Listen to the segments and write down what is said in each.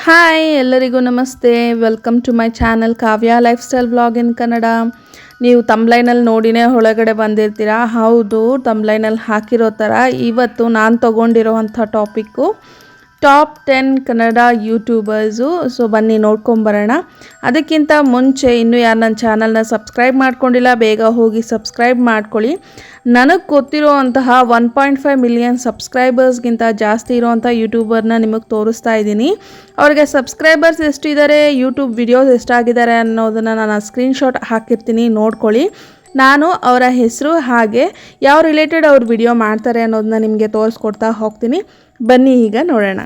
Hi ಎಲ್ಲರಿಗೂ ನಮಸ್ತೆ. Welcome to my channel Kavya lifestyle vlog in Kannada. ನೀವು ತಮ್ಲೈನಲ್ಲಿ ನೋಡಿನೇ ಒಳಗಡೆ ಬಂದಿರ್ತೀರಾ. ಹೌದು, ತಮ್ಲೈನಲ್ಲಿ ಹಾಕಿರೋ ಥರ ಇವತ್ತು ನಾನು ತೊಗೊಂಡಿರೋವಂಥ topic top 10 Kannada YouTubers. So ಬನ್ನಿ ನೋಡ್ಕೊಂಬರೋಣ. ಅದಕ್ಕಿಂತ ಮುಂಚೆ ಇನ್ನೂ ಯಾರು ನನ್ನ ಚಾನಲ್ನ ಸಬ್ಸ್ಕ್ರೈಬ್ ಮಾಡ್ಕೊಂಡಿಲ್ಲ, ಬೇಗ ಹೋಗಿ ಸಬ್ಸ್ಕ್ರೈಬ್ ಮಾಡ್ಕೊಳ್ಳಿ. ನನಗೆ ಗೊತ್ತಿರೋವಂತಹ 1.5 ಮಿಲಿಯನ್ ಸಬ್ಸ್ಕ್ರೈಬರ್ಸ್ಗಿಂತ ಜಾಸ್ತಿ ಇರೋವಂಥ ಯೂಟ್ಯೂಬರ್ನ ನಿಮಗೆ ತೋರಿಸ್ತಾ ಇದ್ದೀನಿ. ಅವ್ರಿಗೆ ಸಬ್ಸ್ಕ್ರೈಬರ್ಸ್ ಎಷ್ಟಿದ್ದಾರೆ, ಯೂಟ್ಯೂಬ್ ವಿಡಿಯೋಸ್ ಎಷ್ಟಾಗಿದ್ದಾರೆ ಅನ್ನೋದನ್ನು ನಾನು ಸ್ಕ್ರೀನ್ಶಾಟ್ ಹಾಕಿರ್ತೀನಿ, ನೋಡ್ಕೊಳ್ಳಿ. ನಾನು ಅವರ ಹೆಸರು ಹಾಗೆ ಯಾವ ರಿಲೇಟೆಡ್ ಅವ್ರು ವಿಡಿಯೋ ಮಾಡ್ತಾರೆ ಅನ್ನೋದನ್ನ ನಿಮಗೆ ತೋರಿಸ್ಕೊಡ್ತಾ ಹೋಗ್ತೀನಿ. ಬನ್ನಿ ಈಗ ನೋಡೋಣ.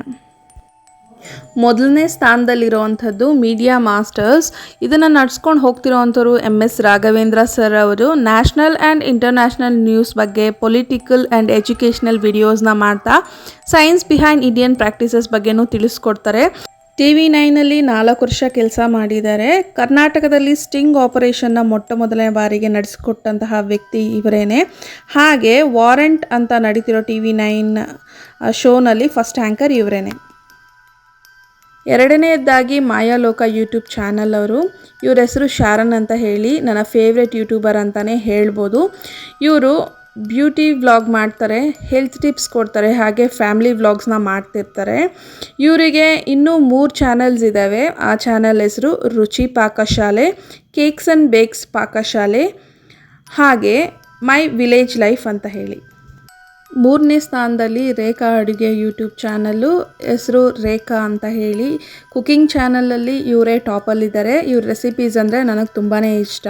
ಮೊದಲನೇ ಸ್ಥಾನದಲ್ಲಿರುವಂಥದ್ದು ಮೀಡಿಯಾ ಮಾಸ್ಟರ್ಸ್. ಇದನ್ನು ನಡ್ಸ್ಕೊಂಡು ಹೋಗ್ತಿರೋವಂಥವ್ರು MS ರಾಘವೇಂದ್ರ ಸರ್ ಅವರು. ನ್ಯಾಷನಲ್ ಆ್ಯಂಡ್ ಇಂಟರ್ನ್ಯಾಷನಲ್ ನ್ಯೂಸ್ ಬಗ್ಗೆ, ಪೊಲಿಟಿಕಲ್ ಆ್ಯಂಡ್ ಎಜುಕೇಷ್ನಲ್ ವಿಡಿಯೋಸ್ನ ಮಾಡ್ತಾ ಸೈನ್ಸ್ ಬಿಹೈಂಡ್ ಇಂಡಿಯನ್ ಪ್ರಾಕ್ಟೀಸಸ್ ಬಗ್ಗೆನೂ ತಿಳಿಸ್ಕೊಡ್ತಾರೆ. TV9ನಲ್ಲಿ 4 ವರ್ಷ ಕೆಲಸ ಮಾಡಿದ್ದಾರೆ. ಕರ್ನಾಟಕದಲ್ಲಿ ಸ್ಟಿಂಗ್ ಆಪರೇಷನ್ನ ಮೊದಲನೇ ಬಾರಿಗೆ ನಡೆಸಿಕೊಟ್ಟಂತಹ ವ್ಯಕ್ತಿ ಇವರೇನೆ. ಹಾಗೆ ವಾರೆಂಟ್ ಅಂತ ನಡೀತಿರೋ TV9 ಶೋನಲ್ಲಿ ಫಸ್ಟ್ ಆ್ಯಂಕರ್ ಇವರೇನೆ. ಎರಡನೇದಾಗಿ ಮಾಯಾಲೋಕ ಯೂಟ್ಯೂಬ್ ಚಾನಲ್ ಅವರು. ಇವ್ರ ಹೆಸರು ಶಾರನ್ ಅಂತ ಹೇಳಿ, ನನ್ನ ಫೇವ್ರೆಟ್ ಯೂಟ್ಯೂಬರ್ ಅಂತಲೇ ಹೇಳ್ಬೋದು. ಇವರು ಬ್ಯೂಟಿ ವ್ಲಾಗ್ ಮಾಡ್ತಾರೆ, ಹೆಲ್ತ್ ಟಿಪ್ಸ್ ಕೊಡ್ತಾರೆ, ಹಾಗೆ ಫ್ಯಾಮಿಲಿ ವ್ಲಾಗ್ಸ್ನ ಮಾಡ್ತಿರ್ತಾರೆ. ಇವರಿಗೆ ಇನ್ನೂ 3 ಚಾನಲ್ಸ್ ಇದ್ದಾವೆ. ಆ ಚಾನಲ್ ಹೆಸರು ರುಚಿ ಪಾಕಶಾಲೆ, ಕೇಕ್ಸ್ ಆ್ಯಂಡ್ ಬೇಕ್ಸ್ ಪಾಕಶಾಲೆ, ಹಾಗೆ ಮೈ ವಿಲೇಜ್ ಲೈಫ್ ಅಂತ ಹೇಳಿ. 3ನೇ ಸ್ಥಾನದಲ್ಲಿ ರೇಖಾ ಅಡುಗೆ ಯೂಟ್ಯೂಬ್ ಚಾನಲ್ಲು, ಹೆಸರು ರೇಖಾ ಅಂತ ಹೇಳಿ. ಕುಕಿಂಗ್ ಚಾನಲಲ್ಲಿ ಇವರೇ ಟಾಪಲ್ಲಿದ್ದಾರೆ. ಇವ್ರ ರೆಸಿಪೀಸ್ ಅಂದರೆ ನನಗೆ ತುಂಬಾ ಇಷ್ಟ.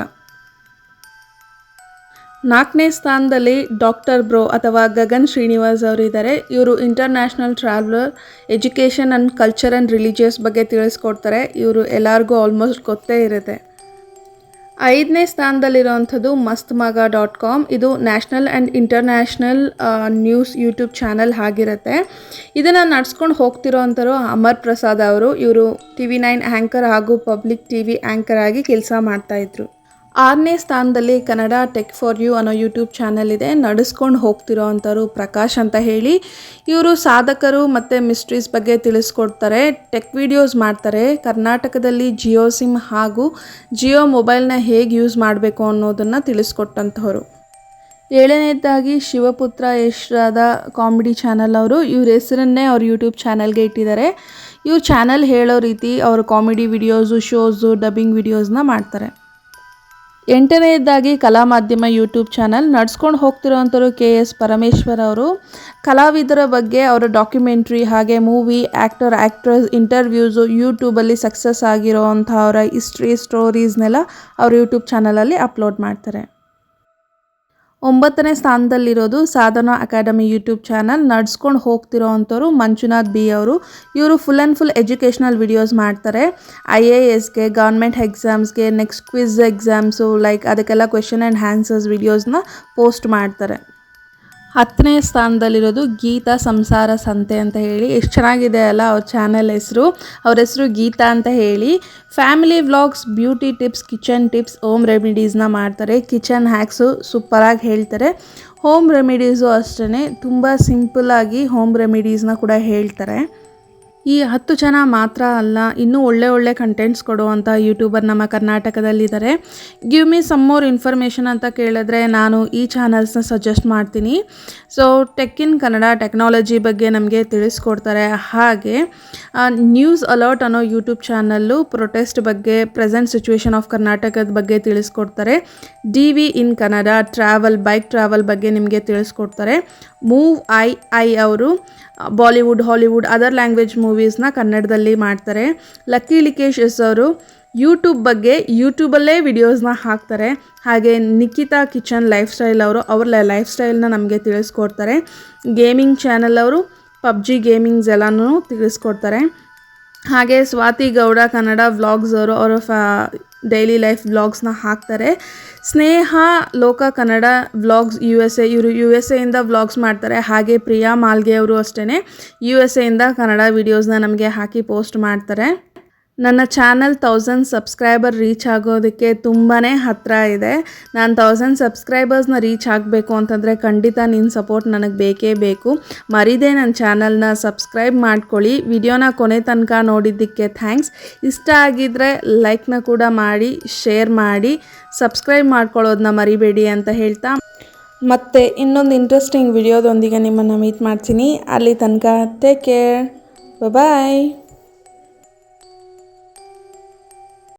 4ನೇ ಸ್ಥಾನದಲ್ಲಿ ಡಾಕ್ಟರ್ ಬ್ರೋ ಅಥವಾ ಗಗನ್ ಶ್ರೀನಿವಾಸ್ ಅವರಿದ್ದಾರೆ. ಇವರು international traveller, education and culture and religious ಬಗ್ಗೆ ತಿಳಿಸ್ಕೊಡ್ತಾರೆ. ಇವರು ಎಲ್ಲರಿಗೂ ಆಲ್ಮೋಸ್ಟ್ ಗೊತ್ತೇ ಇರುತ್ತೆ. 5ನೇ ಸ್ಥಾನದಲ್ಲಿರೋವಂಥದ್ದು mastmaga.com. ಇದು national and international news YouTube channel ಆಗಿರುತ್ತೆ. ಇದನ್ನು ನಡ್ಸ್ಕೊಂಡು ಹೋಗ್ತಿರೋ ಅಂಥವ್ರು ಅಮರ್ ಪ್ರಸಾದ್ ಅವರು. ಇವರು TV9 ಆ್ಯಂಕರ್ ಹಾಗೂ ಪಬ್ಲಿಕ್ TV ಆ್ಯಂಕರ್ ಆಗಿ ಕೆಲಸ ಮಾಡ್ತಾಯಿದ್ರು. 6ನೇ ಸ್ಥಾನದಲ್ಲಿ ಕನ್ನಡ ಟೆಕ್ ಫಾರ್ ಯು ಅನ್ನೋ ಯೂಟ್ಯೂಬ್ ಚಾನಲ್ ಇದೆ. ನಡೆಸ್ಕೊಂಡು ಹೋಗ್ತಿರೋ ಅಂಥವ್ರು ಪ್ರಕಾಶ್ ಅಂತ ಹೇಳಿ. ಇವರು ಸಾಧಕರು ಮತ್ತು ಮಿಸ್ಟ್ರೀಸ್ ಬಗ್ಗೆ ತಿಳಿಸ್ಕೊಡ್ತಾರೆ, ಟೆಕ್ ವಿಡಿಯೋಸ್ ಮಾಡ್ತಾರೆ. ಕರ್ನಾಟಕದಲ್ಲಿ ಜಿಯೋ ಸಿಮ್ ಹಾಗೂ ಜಿಯೋ ಮೊಬೈಲ್ನ ಹೇಗೆ ಯೂಸ್ ಮಾಡಬೇಕು ಅನ್ನೋದನ್ನು ತಿಳಿಸ್ಕೊಟ್ಟಂಥವ್ರು. 7ನೇದಾಗಿ ಶಿವಪುತ್ರ ಯಶ್ರಾದ ಕಾಮಿಡಿ ಚಾನಲ್ ಅವರು. ಇವ್ರ ಹೆಸರನ್ನೇ ಅವ್ರ ಯೂಟ್ಯೂಬ್ ಚಾನಲ್ಗೆ ಇಟ್ಟಿದ್ದಾರೆ. ಇವ್ರ ಚಾನಲ್ ಹೇಳೋ ರೀತಿ ಅವ್ರ ಕಾಮಿಡಿ ವಿಡಿಯೋಸು, ಶೋಸು, ಡಬ್ಬಿಂಗ್ ವಿಡಿಯೋಸ್ನ ಮಾಡ್ತಾರೆ. 8ನೇದಾಗಿ ಕಲಾ ಮಾಧ್ಯಮ ಯೂಟ್ಯೂಬ್ ಚಾನಲ್. ನಡ್ಸ್ಕೊಂಡು ಹೋಗ್ತಿರೋವಂಥವ್ರು KS ಪರಮೇಶ್ವರ್ ಅವರು. ಕಲಾವಿದರ ಬಗ್ಗೆ ಅವರ ಡಾಕ್ಯುಮೆಂಟ್ರಿ ಹಾಗೆ ಮೂವಿ, ಆ್ಯಕ್ಟ್ರೆಸ್ ಇಂಟರ್ವ್ಯೂಸು, ಯೂಟ್ಯೂಬಲ್ಲಿ ಸಕ್ಸಸ್ ಆಗಿರೋವಂಥ ಅವರ ಹಿಸ್ಟ್ರಿ ಸ್ಟೋರೀಸ್ನೆಲ್ಲ ಅವ್ರ ಯೂಟ್ಯೂಬ್ ಚಾನಲಲ್ಲಿ ಅಪ್ಲೋಡ್ ಮಾಡ್ತಾರೆ. 9ನೇ ಸ್ಥಾನದಲ್ಲಿರೋದು ಸಾಧನಾ ಅಕಾಡೆಮಿ ಯೂಟ್ಯೂಬ್ ಚಾನಲ್. ನಡ್ಸ್ಕೊಂಡು ಹೋಗ್ತಿರೋ ಅಂಥವ್ರು ಮಂಜುನಾಥ್ B ಅವರು. ಇವರು full and full educational videos ಮಾಡ್ತಾರೆ. IASಗೆ, ಗೌರ್ಮೆಂಟ್ ಎಕ್ಸಾಮ್ಸ್ಗೆ, ನೆಕ್ಸ್ಟ್ ಕ್ವಿಝ್ ಎಕ್ಸಾಮ್ಸು ಅದಕ್ಕೆಲ್ಲ ಕ್ವೆಶನ್ ಆ್ಯಂಡ್ ಆನ್ಸರ್ಸ್ ವಿಡಿಯೋಸ್ನ ಪೋಸ್ಟ್ ಮಾಡ್ತಾರೆ. 10ನೇ ಸ್ಥಾನದಲ್ಲಿರೋದು ಗೀತಾ ಸಂಸಾರ ಸಂತೆ ಅಂತ ಹೇಳಿ. ಎಷ್ಟು ಚೆನ್ನಾಗಿದೆ ಅಲ್ಲ ಅವ್ರ ಚಾನಲ್ ಹೆಸರು. ಅವ್ರ ಹೆಸರು ಗೀತಾ ಅಂತ ಹೇಳಿ. Family vlogs, beauty tips, kitchen tips, home ರೆಮಿಡೀಸ್ನ ಮಾಡ್ತಾರೆ. ಕಿಚನ್ ಹ್ಯಾಕ್ಸು ಸೂಪರಾಗಿ ಹೇಳ್ತಾರೆ. ಹೋಮ್ ರೆಮಿಡೀಸು ಅಷ್ಟೇ ತುಂಬ ಸಿಂಪಲ್ಲಾಗಿ ಹೋಮ್ ರೆಮಿಡೀಸ್ನ ಕೂಡ ಹೇಳ್ತಾರೆ. ಈ 10 ಜನ ಮಾತ್ರ ಅಲ್ಲ, ಇನ್ನೂ ಒಳ್ಳೆ ಕಂಟೆಂಟ್ಸ್ ಕೊಡುವಂಥ ಯೂಟ್ಯೂಬರ್ ನಮ್ಮ ಕರ್ನಾಟಕದಲ್ಲಿದ್ದಾರೆ. Give me some more information ಅಂತ ಕೇಳಿದ್ರೆ ನಾನು ಈ ಚಾನಲ್ಸ್ನ ಸಜೆಸ್ಟ್ ಮಾಡ್ತೀನಿ. So tech in Kannada, technology ಬಗ್ಗೆ ನಮಗೆ ತಿಳಿಸ್ಕೊಡ್ತಾರೆ. ಹಾಗೆ ನ್ಯೂಸ್ ಅಲರ್ಟ್ ಅನ್ನೋ ಯೂಟ್ಯೂಬ್ ಚಾನಲ್ಲು ಪ್ರೊಟೆಸ್ಟ್ ಬಗ್ಗೆ, ಪ್ರೆಸೆಂಟ್ ಸಿಚುವೇಶನ್ ಆಫ್ ಕರ್ನಾಟಕದ ಬಗ್ಗೆ ತಿಳಿಸ್ಕೊಡ್ತಾರೆ. DV in Kannada, bike travel ಬಗ್ಗೆ ನಿಮಗೆ ತಿಳಿಸ್ಕೊಡ್ತಾರೆ. ಮೂವ್ ಐ ಅವರು ಬಾಲಿವುಡ್, ಹಾಲಿವುಡ್, ಅದರ್ ಲ್ಯಾಂಗ್ವೇಜ್ ಮೂವೀಸ್ನ ಕನ್ನಡದಲ್ಲಿ ಮಾಡ್ತಾರೆ. ಲಕ್ಕಿ ಲಿಕೇಶ್ ಅವರು ಯೂಟ್ಯೂಬ್ ಬಗ್ಗೆ ಯೂಟ್ಯೂಬಲ್ಲೇ ವಿಡಿಯೋಸ್ನ ಹಾಕ್ತಾರೆ. ಹಾಗೆ ನಿಖಿತಾ ಕಿಚನ್ ಲೈಫ್ ಸ್ಟೈಲ್ ಅವರು ಅವ್ರ ಲೈಫ್ ಸ್ಟೈಲ್ನ ನಮಗೆ ತಿಳಿಸ್ಕೊಡ್ತಾರೆ. ಗೇಮಿಂಗ್ ಚಾನಲ್ ಅವರು PUBG ಗೇಮಿಂಗ್ಸ್ ಎಲ್ಲನೂ ತಿಳಿಸ್ಕೊಡ್ತಾರೆ. ಹಾಗೆ ಸ್ವಾತಿ ಗೌಡ ಕನ್ನಡ ವ್ಲಾಗ್ಸ್ ಅವರು ಅವರ ಡೈಲಿ ಲೈಫ್ ವ್ಲಾಗ್ಸ್ನ ಹಾಕ್ತಾರೆ. ಸ್ನೇಹ ಲೋಕ ಕನ್ನಡ ವ್ಲಾಗ್ಸ್ USA, ಇವರು USA ಇಂದ ವ್ಲಾಗ್ಸ್ ಮಾಡ್ತಾರೆ. ಹಾಗೆ ಪ್ರಿಯಾ ಮಾಲ್ಗೆ ಅವರು ಅಷ್ಟೇ USA ಇಂದ ಕನ್ನಡ ವಿಡಿಯೋಸ್ನ ನಮಗೆ ಹಾಕಿ ಪೋಸ್ಟ್ ಮಾಡ್ತಾರೆ. ನನ್ನ ಚಾನಲ್ 1000 ಸಬ್ಸ್ಕ್ರೈಬರ್ ರೀಚ್ ಆಗೋದಕ್ಕೆ ತುಂಬಾ ಹತ್ತಿರ ಇದೆ. ನಾನು 1000 ಸಬ್ಸ್ಕ್ರೈಬರ್ಸ್ನ ರೀಚ್ ಆಗಬೇಕು ಅಂತಂದರೆ ಖಂಡಿತ ನಿನ್ನ ಸಪೋರ್ಟ್ ನನಗೆ ಬೇಕೇ ಬೇಕು. ಮರಿದೇ ನನ್ನ ಚಾನಲ್ನ ಸಬ್ಸ್ಕ್ರೈಬ್ ಮಾಡ್ಕೊಳ್ಳಿ. ವಿಡಿಯೋನ ಕೊನೆ ತನಕ ನೋಡಿದ್ದಕ್ಕೆ ಥ್ಯಾಂಕ್ಸ್. ಇಷ್ಟ ಆಗಿದ್ದರೆ ಲೈಕ್ನ ಕೂಡ ಮಾಡಿ, ಶೇರ್ ಮಾಡಿ, ಸಬ್ಸ್ಕ್ರೈಬ್ ಮಾಡ್ಕೊಳ್ಳೋದನ್ನ ಮರಿಬೇಡಿ ಅಂತ ಹೇಳ್ತಾ ಮತ್ತೆ ಇನ್ನೊಂದು ಇಂಟ್ರೆಸ್ಟಿಂಗ್ ವಿಡಿಯೋದೊಂದಿಗೆ ನಿಮ್ಮನ್ನು ಮೀಟ್ ಮಾಡ್ತೀನಿ. ಅಲ್ಲಿ ತನಕ ಟೇಕ್ ಕೇರ್, ಬಾಯ್.